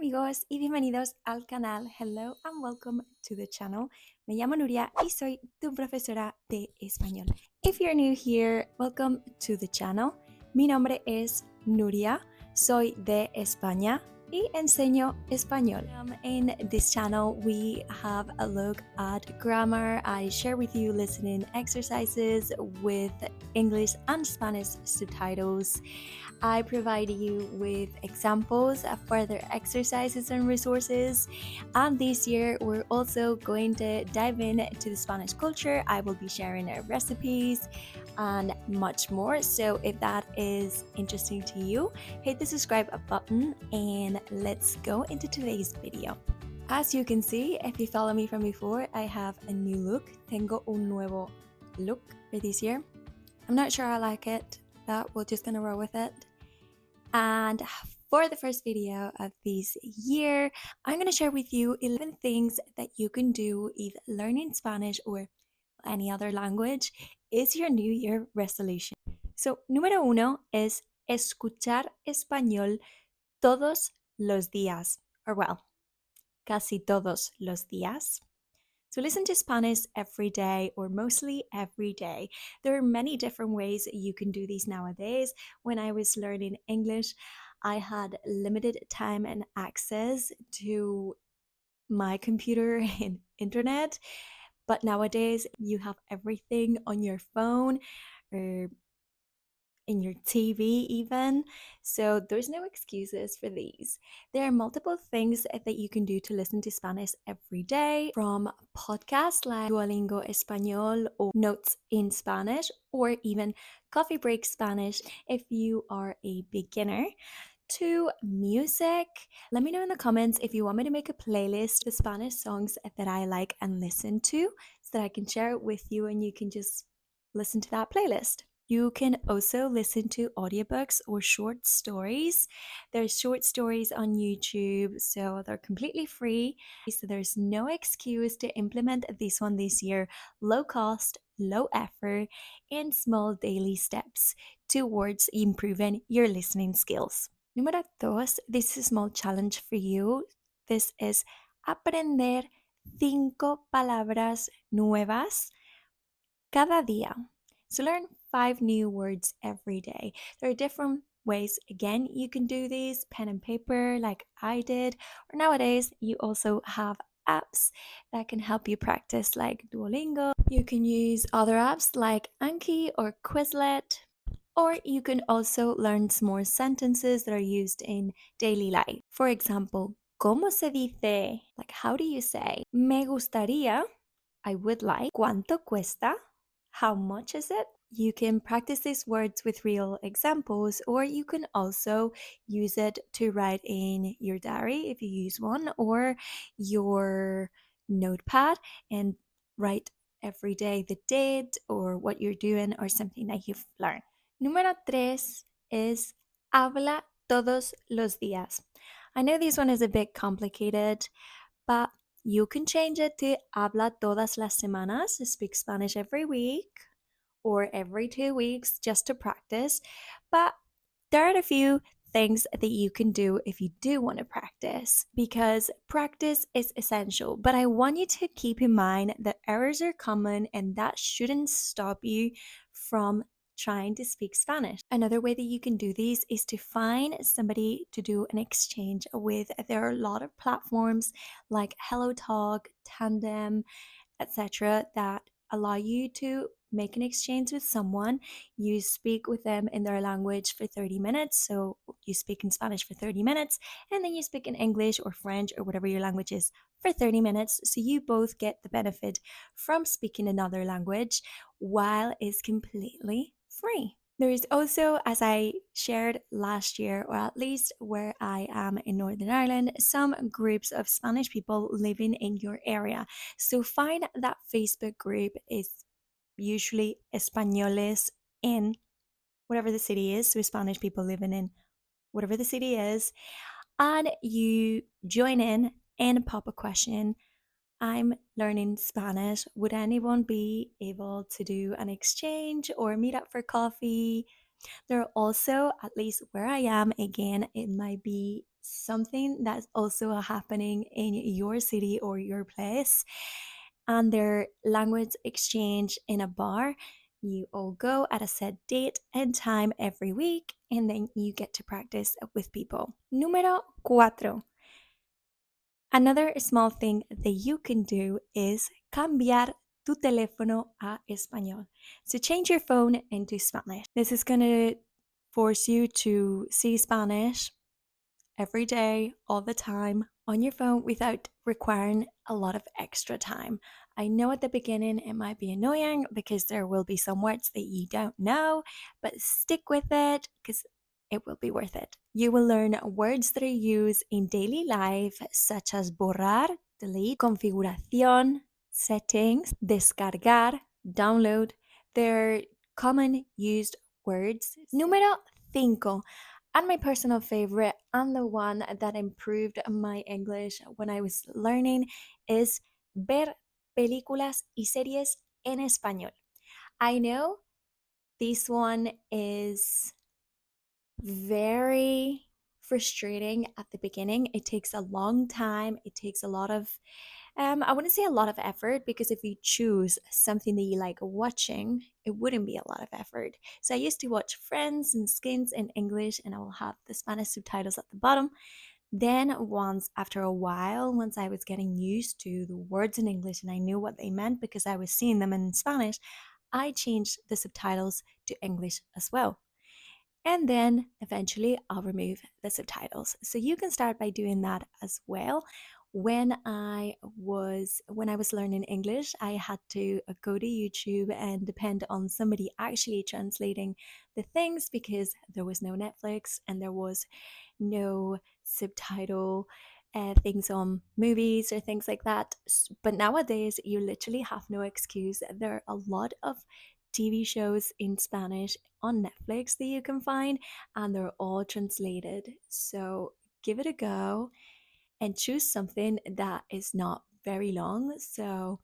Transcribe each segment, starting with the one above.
amigos y bienvenidos al canal. Hello and welcome to the channel. Me llamo Nuria y soy tu profesora de español. If you're new here, welcome to the channel. Mi nombre es Nuria, soy de España y enseño español. In this channel, we have a look at grammar. I share with you listening exercises with English and Spanish subtitles. I provide you with examples of further exercises and resources. And this year, we're also going to dive into the Spanish culture. I will be sharing recipes and much more. So if that is interesting to you, hit the subscribe button and let's go into today's video. As you can see, if you follow me from before, I have a new look. Tengo un nuevo look for this year. I'm not sure I like it, but we're just gonna roll with it. And for the first video of this year, I'm gonna share with you 11 things that you can do if learning Spanish or any other language is your New Year resolution. So, número uno es escuchar español todos los días, or well, casi todos los días. So listen to Spanish every day or mostly every day. There are many different ways you can do these nowadays. When I was learning English, I had limited time and access to my computer and internet. But nowadays, you have everything on your phone or in your TV even. So there's no excuses for these. There are multiple things that you can do to listen to Spanish every day, from podcasts like Duolingo Español or Notes in Spanish, or even Coffee Break Spanish if you are a beginner, to music. Let me know in the comments if you want me to make a playlist of Spanish songs that I like and listen to so that I can share it with you and you can just listen to that playlist. You can also listen to audiobooks or short stories. There's short stories on YouTube, so they're completely free. So there's no excuse to implement this one this year. Low cost, low effort, and small daily steps towards improving your listening skills. Número dos, this is a small challenge for you. This is aprender 5 palabras nuevas cada día. So learn 5 new words every day. There are different ways, again, you can do these, pen and paper like I did, or nowadays you also have apps that can help you practice like Duolingo. You can use other apps like Anki or Quizlet, or you can also learn some more sentences that are used in daily life. For example, ¿cómo se dice? Like, how do you say? Me gustaría, I would like. ¿Cuánto cuesta? How much is it? You can practice these words with real examples, or you can also use it to write in your diary if you use one, or your notepad and write every day the date or what you're doing or something that you've learned. Número 3 is habla todos los días. I know this one is a bit complicated, but you can change it to habla todas las semanas, speak Spanish every week or every 2 weeks just to practice. But there are a few things that you can do if you do want to practice, because practice is essential. But I want you to keep in mind that errors are common and that shouldn't stop you from trying to speak Spanish. Another way that you can do these is to find somebody to do an exchange with. There are a lot of platforms like Hello Talk, Tandem, etc. that allow you to make an exchange with someone. You speak with them in their language for 30 minutes. So you speak in Spanish for 30 minutes, and then you speak in English or French or whatever your language is for 30 minutes. So you both get the benefit from speaking another language while it's completely free. There is also, as I shared last year, or at least where I am in Northern Ireland, some groups of Spanish people living in your area. So find that Facebook group is usually Españoles in whatever the city is, so Spanish people living in whatever the city is, and you join in and pop a question. I'm learning Spanish. Would anyone be able to do an exchange or meet up for coffee? There are also, at least where I am, again, it might be something that's also happening in your city or your place, and their language exchange in a bar. You all go at a set date and time every week, and then you get to practice with people. Número cuatro. Another small thing that you can do is cambiar tu teléfono a español. So change your phone into Spanish. This is going to force you to see Spanish every day, all the time, on your phone without requiring a lot of extra time. I know at the beginning it might be annoying because there will be some words that you don't know, but stick with it because it will be worth it. You will learn words that are used in daily life, such as borrar, delete, configuración, settings, descargar, download. They're common used words. Número 5. And my personal favorite, and the one that improved my English when I was learning, is ver películas y series en español. I know this one is very frustrating at the beginning. It takes a long time. It takes a lot of, I wouldn't say a lot of effort, because if you choose something that you like watching, it wouldn't be a lot of effort. So I used to watch Friends and Skins in English, and I will have the Spanish subtitles at the bottom. Then after a while, once I was getting used to the words in English and I knew what they meant because I was seeing them in Spanish, I changed the subtitles to English as well. And then eventually I'll remove the subtitles. So you can start by doing that as well. When I was learning English, I had to go to YouTube and depend on somebody actually translating the things, because there was no Netflix and there was no subtitle things on movies or things like that. But nowadays, you literally have no excuse. There are a lot of TV shows in Spanish on Netflix that you can find, and they're all translated. So give it a go and choose something that is not very long, so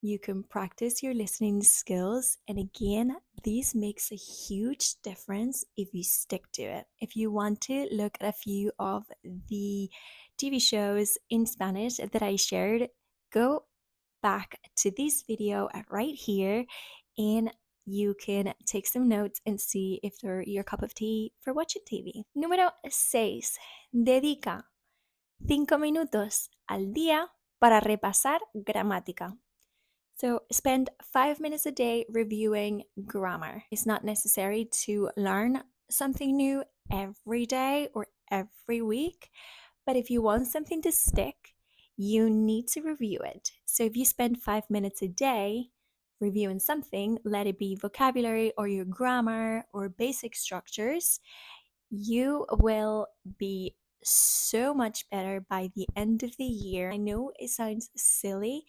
you can practice your listening skills. And again, this makes a huge difference if you stick to it. If you want to look at a few of the TV shows in Spanish that I shared, go back to this video right here, and you can take some notes and see if they're your cup of tea for watching TV. Número 6. Dedica 5 minutos al día para repasar gramática. So spend 5 minutes a day reviewing grammar. It's not necessary to learn something new every day or every week, but if you want something to stick, you need to review it. So if you spend 5 minutes a day reviewing something, let it be vocabulary or your grammar or basic structures, you will be so much better by the end of the year. I know it sounds silly,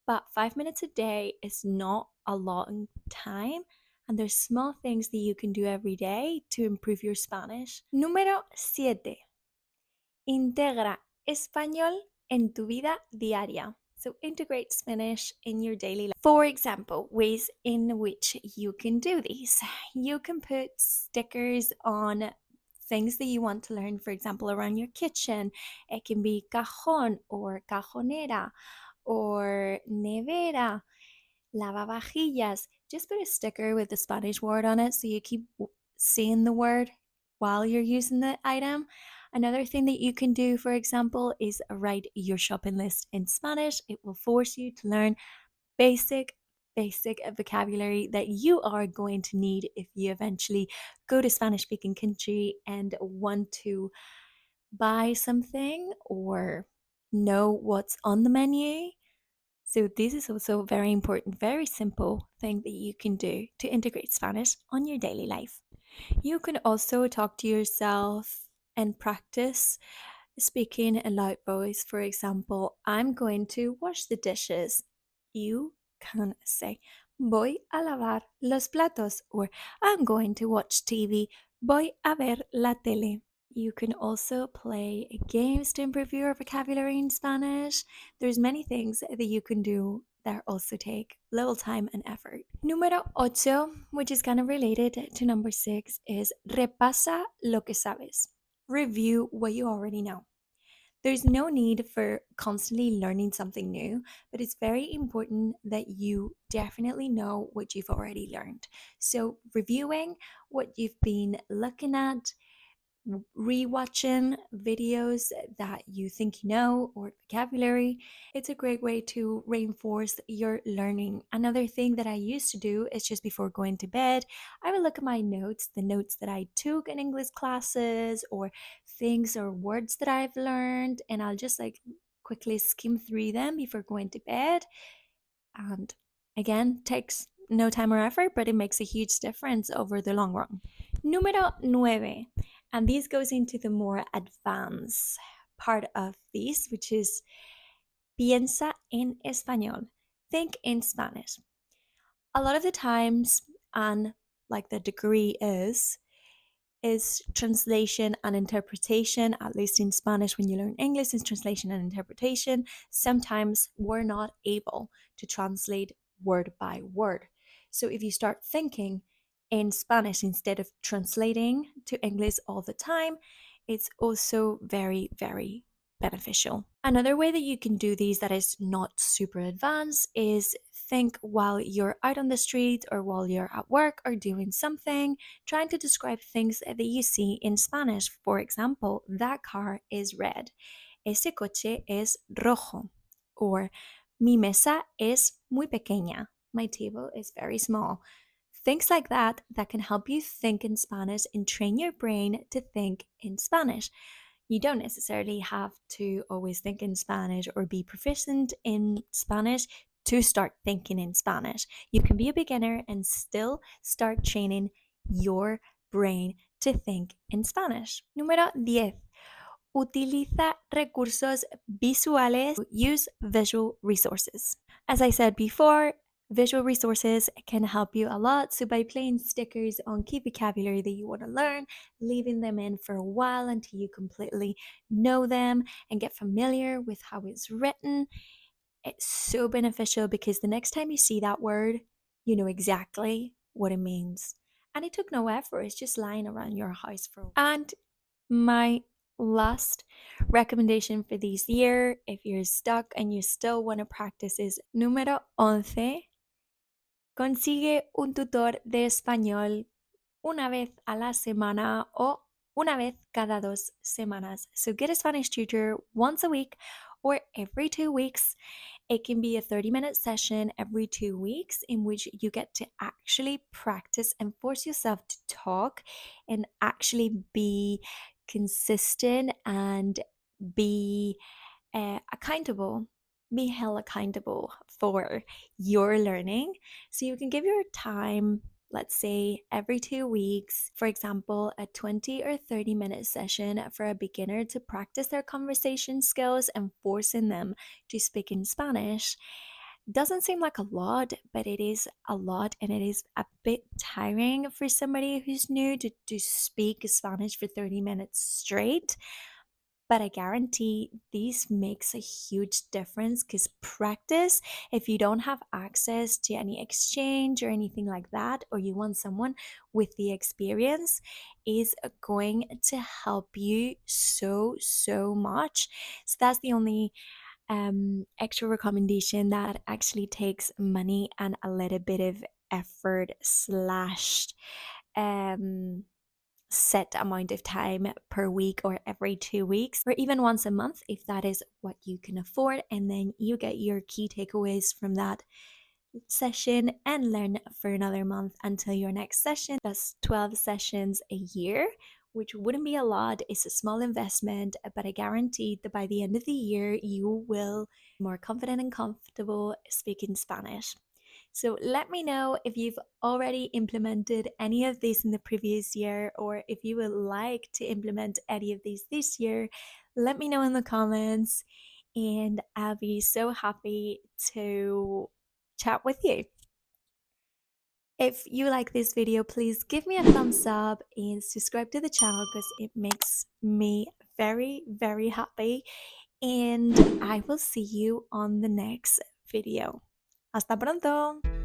but 5 minutes a day is not a long time, and there's small things that you can do every day to improve your Spanish. Número 7. Integra español en tu vida diaria. So integrate Spanish in your daily life. For example, ways in which you can do these. You can put stickers on things that you want to learn, for example, around your kitchen. It can be cajón or cajonera or nevera, lavavajillas. Just put a sticker with the Spanish word on it so you keep seeing the word while you're using the item. Another thing that you can do, for example, is write your shopping list in Spanish. It will force you to learn basic vocabulary that you are going to need if you eventually go to Spanish speaking country and want to buy something or know what's on the menu. So this is also a very important, very simple thing that you can do to integrate Spanish on your daily life. You can also talk to yourself and practice speaking in loud voice. For example, I'm going to wash the dishes. You can say, voy a lavar los platos, or I'm going to watch TV. Voy a ver la tele. You can also play games to improve your vocabulary in Spanish. There's many things that you can do that also take little time and effort. Número 8, which is kind of related to number 6, is repasa lo que sabes. review what you already know. There's no need for constantly learning something new, but it's very important that you definitely know what you've already learned. So, reviewing what you've been looking at, rewatching videos that you think you know or vocabulary, it's a great way to reinforce your learning. Another thing that I used to do is just before going to bed, I would look at my notes, the notes that I took in English classes or things or words that I've learned, and I'll just like quickly skim through them before going to bed. And again, takes no time or effort, but it makes a huge difference over the long run. Número 9. And this goes into the more advanced part of this, which is piensa en español. Think in Spanish. A lot of the times, and like the degree is translation and interpretation, at least in Spanish. When you learn English, it's translation and interpretation. Sometimes we're not able to translate word by word. So if you start thinking in Spanish instead of translating to English all the time, it's also very, very beneficial. Another way that you can do these that is not super advanced is think while you're out on the street or while you're at work or doing something, trying to describe things that you see in Spanish. For example, that car is red. Ese coche es rojo. Or mi mesa es muy pequeña. My table is very small. Things like that that can help you think in Spanish and train your brain to think in Spanish. You don't necessarily have to always think in Spanish or be proficient in Spanish to start thinking in Spanish. You can be a beginner and still start training your brain to think in Spanish. Número 10. Utiliza recursos visuales. Use visual resources. As I said before, visual resources can help you a lot. So by playing stickers on key vocabulary that you want to learn, leaving them in for a while until you completely know them and get familiar with how it's written, it's so beneficial because the next time you see that word, you know exactly what it means. And it took no effort, it's just lying around your house for a while. And my last recommendation for this year, if you're stuck and you still want to practice, is número 11. Consigue un tutor de español una vez a la semana o una vez cada 2 semanas. So get a Spanish tutor once a week or every 2 weeks. It can be a 30-minute session every 2 weeks in which you get to actually practice and force yourself to talk and actually be consistent and be accountable, be held accountable for your learning. So you can give your time, let's say every 2 weeks, for example, a 20 or 30-minute session for a beginner to practice their conversation skills and forcing them to speak in Spanish. Doesn't seem like a lot, but it is a lot, and it is a bit tiring for somebody who's new to speak Spanish for 30 minutes straight. But I guarantee this makes a huge difference because practice, if you don't have access to any exchange or anything like that, or you want someone with the experience, is going to help you so, so much. So that's the only extra recommendation that actually takes money and a little bit of effort slash set amount of time per week or every 2 weeks or even once a month if that is what you can afford, and then you get your key takeaways from that session and learn for another month until your next session. That's 12 sessions a year, which wouldn't be a lot. It's a small investment, but I guarantee that by the end of the year you will be more confident and comfortable speaking Spanish. So let me know if you've already implemented any of these in the previous year, or if you would like to implement any of these this year. Let me know in the comments, and I'll be so happy to chat with you. If you like this video, please give me a thumbs up and subscribe to the channel because it makes me very, very happy. And I will see you on the next video. Hasta pronto!